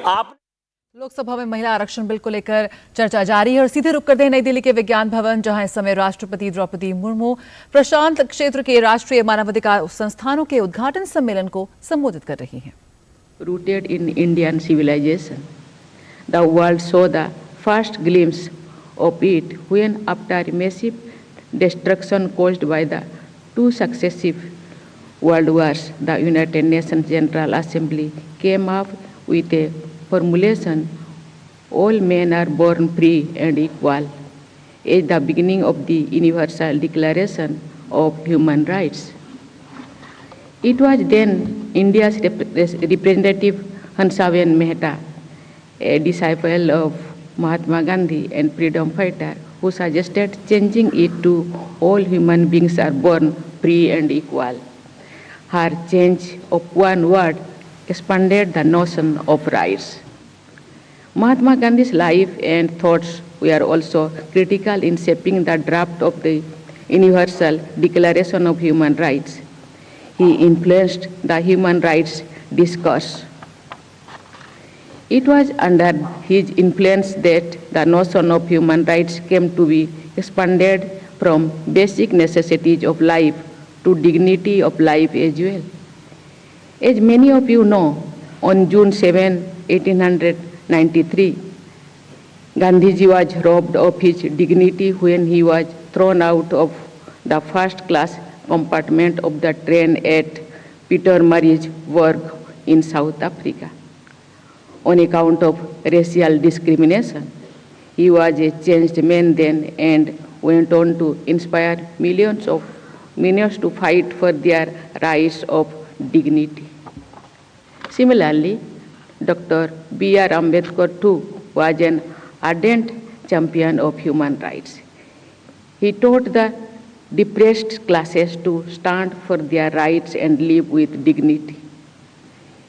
आप लोकसभा में महिला आरक्षण बिल को लेकर चर्चा जारी है और सीधे रुक करते हैं नई दिल्ली के विज्ञान भवन, जहां इस समय राष्ट्रपति द्रौपदी मुर्मू प्रशांत क्षेत्र के राष्ट्रीय मानवाधिकार संस्थानों के उद्घाटन सम्मेलन को संबोधित कर रही हैं। Rooted in Indian civilization, the world saw the first glimpse of it when, after massive destruction caused by the two successive world wars, the United Nations General Assembly came up with a formulation, all men are born free and equal, as the beginning of the Universal Declaration of Human Rights. It was then India's representative Hansaben Mehta, a disciple of Mahatma Gandhi and freedom fighter, who suggested changing it to all human beings are born free and equal. Her change of one word expanded the notion of rights. Mahatma Gandhi's life and thoughts were also critical in shaping the draft of the Universal Declaration of Human Rights. He influenced the human rights discourse. It was under his influence that the notion of human rights came to be expanded from basic necessities of life to dignity of life as well. As many of you know, on June 7, 1893, Gandhiji was robbed of his dignity when he was thrown out of the first-class compartment of the train at Pietermaritzburg in South Africa. On account of racial discrimination, he was a changed man then and went on to inspire millions to fight for their rights of dignity. Similarly, Dr. B.R. Ambedkar too was an ardent champion of human rights. He taught the depressed classes to stand for their rights and live with dignity.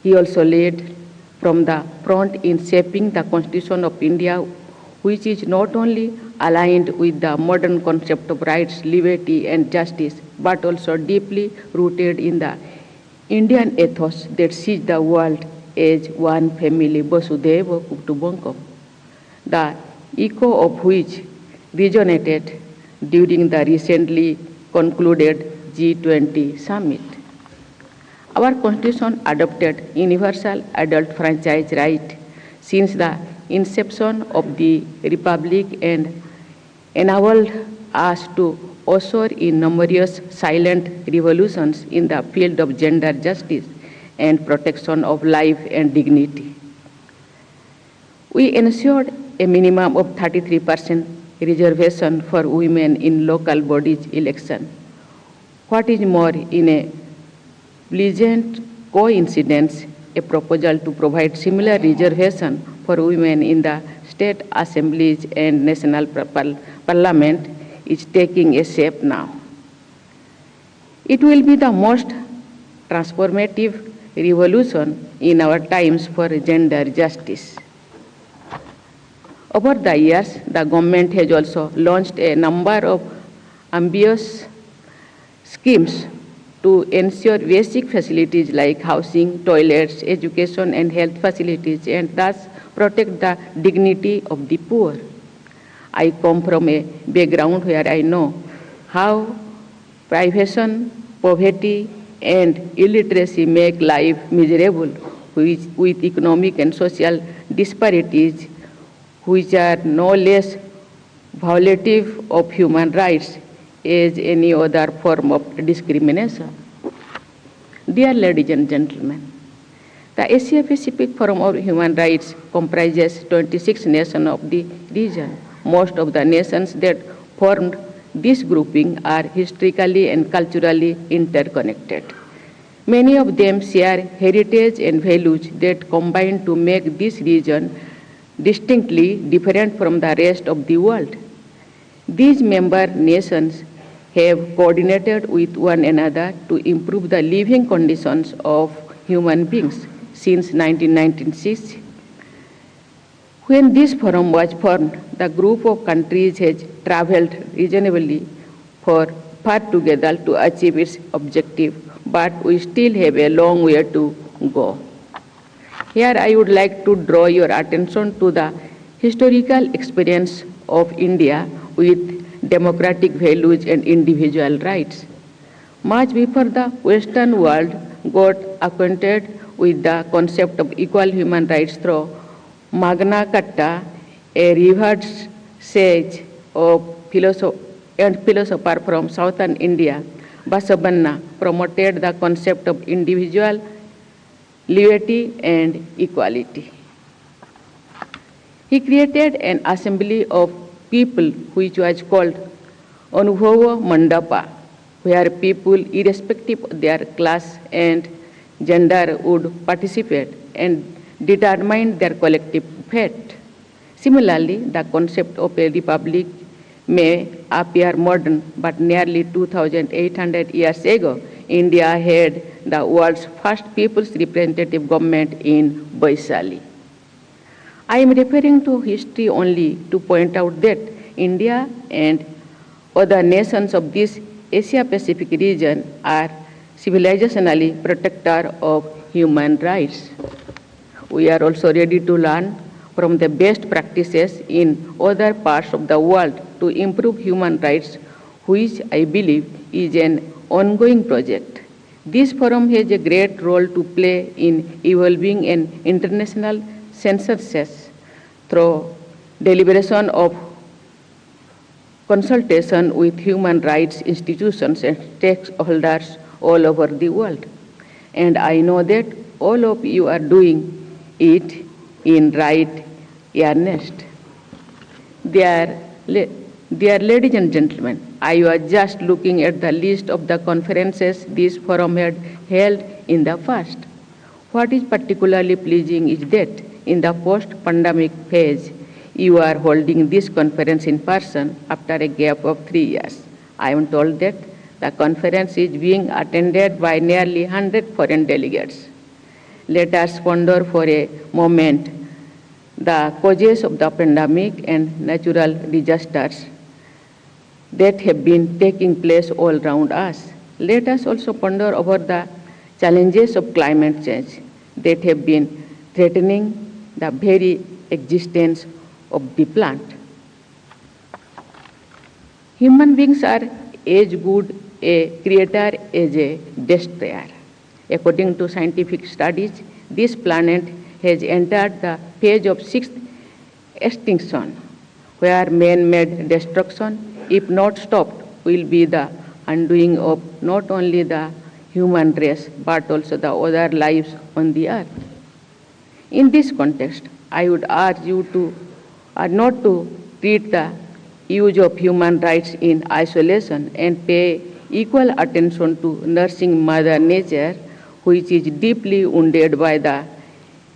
He also led from the front in shaping the Constitution of India, which is not only aligned with the modern concept of rights, liberty, and justice, but also deeply rooted in the Indian ethos that sees the world as one family, Vasudhaiva Kutumbakam, the echo of which resonated during the recently concluded G20 summit. Our Constitution adopted universal adult franchise right since the inception of the Republic and enabled us to usher in numerous silent revolutions in the field of gender justice and protection of life and dignity. We ensured a minimum of 33% reservation for women in local bodies election. What is more, in a pleasant coincidence, a proposal to provide similar reservation for women in the state assemblies and national parliament is taking a shape now. It will be the most transformative revolution in our times for gender justice. Over the years, the government has also launched a number of ambitious schemes to ensure basic facilities like housing, toilets, education, and health facilities, and thus protect the dignity of the poor. I come from a background where I know how privation, poverty, and illiteracy make life miserable, with economic and social disparities which are no less violative of human rights as any other form of discrimination. Dear ladies and gentlemen, the Asia Pacific Forum of Human Rights comprises 26 nations of the region. Most of the nations that formed this grouping are historically and culturally interconnected. Many of them share heritage and values that combine to make this region distinctly different from the rest of the world. These member nations have coordinated with one another to improve the living conditions of human beings since 1996. When this forum was formed, the group of countries has traveled reasonably far together to achieve its objective, but we still have a long way to go. Here I would like to draw your attention to the historical experience of India with democratic values and individual rights. Much before the Western world got acquainted with the concept of equal human rights through Magna Carta, a revered sage of philosopher from southern India, Basavanna, promoted the concept of individual liberty and equality. He created an assembly of people which was called Anubhava Mandapa, where people, irrespective of their class and gender, would participate and determine their collective fate. Similarly, the concept of a republic may appear modern, but nearly 2,800 years ago, India had the world's first people's representative government in Vaishali. I am referring to history only to point out that India and other nations of this Asia-Pacific region are civilizationally protector of human rights. We are also ready to learn from the best practices in other parts of the world to improve human rights, which I believe is an ongoing project. This forum has a great role to play in evolving an international census through deliberation of consultation with human rights institutions and stakeholders all over the world. And I know that all of you are doing it in right earnest. Dear ladies and gentlemen, I was just looking at the list of the conferences this forum had held in the past. What is particularly pleasing is that in the post-pandemic phase, you are holding this conference in person after a gap of 3 years. I am told that the conference is being attended by nearly 100 foreign delegates. Let us ponder for a moment the causes of the pandemic and natural disasters that have been taking place all around us. Let us also ponder over the challenges of climate change that have been threatening the very existence of the plant. Human beings are as good a creator as a destroyer. According to scientific studies, this planet has entered the phase of sixth extinction, where man-made destruction, if not stopped, will be the undoing of not only the human race, but also the other lives on the earth. In this context, I would urge you not to treat the use of human rights in isolation and pay equal attention to nursing Mother Nature, which is deeply wounded by the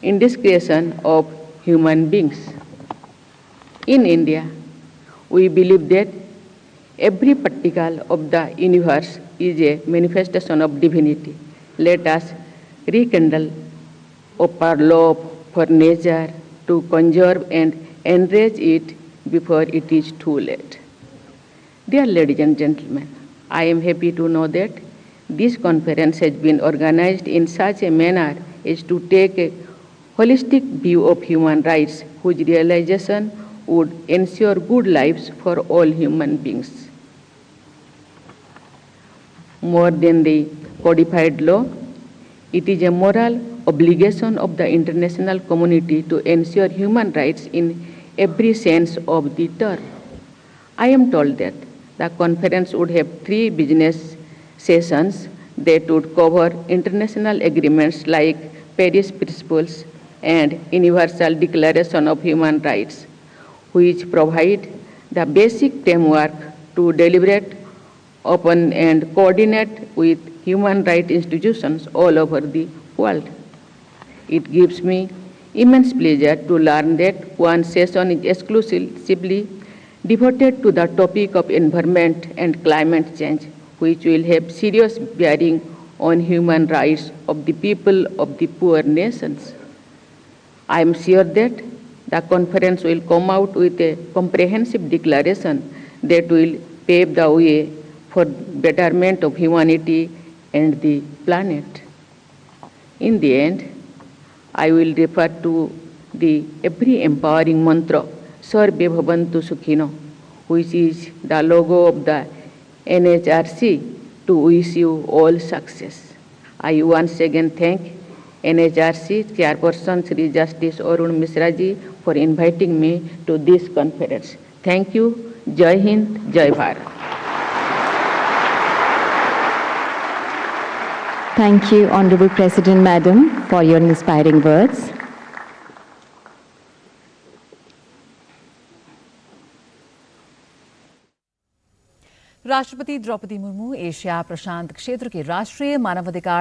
indiscretion of human beings. In India, we believe that every particle of the universe is a manifestation of divinity. Let us rekindle our love for nature to conserve and enrich it before it is too late. Dear ladies and gentlemen, I am happy to know that this conference has been organized in such a manner as to take a holistic view of human rights, whose realization would ensure good lives for all human beings. More than the codified law, it is a moral obligation of the international community to ensure human rights in every sense of the term. I am told that the conference would have 3 business sessions that would cover international agreements like Paris Principles and Universal Declaration of Human Rights, which provide the basic framework to deliberate upon and coordinate with human rights institutions all over the world. It gives me immense pleasure to learn that one session is exclusively devoted to the topic of environment and climate change, which will have serious bearing on human rights of the people of the poor nations. I am sure that the conference will come out with a comprehensive declaration that will pave the way for betterment of humanity and the planet. In the end, I will refer to the every empowering mantra, Sarve Bhavantu Sukhino, which is the logo of the NHRC, to wish you all success. I once again thank NHRC Chairperson Sri Justice Arun Mishra ji for inviting me to this conference. Thank you. Jai Hind, Jai Bharat. Thank you, Honorable President Madam, for your inspiring words. राष्ट्रपति Draupadi Murmu Asia प्रशांत क्षेत्र के राष्ट्रीय मानवाधिकार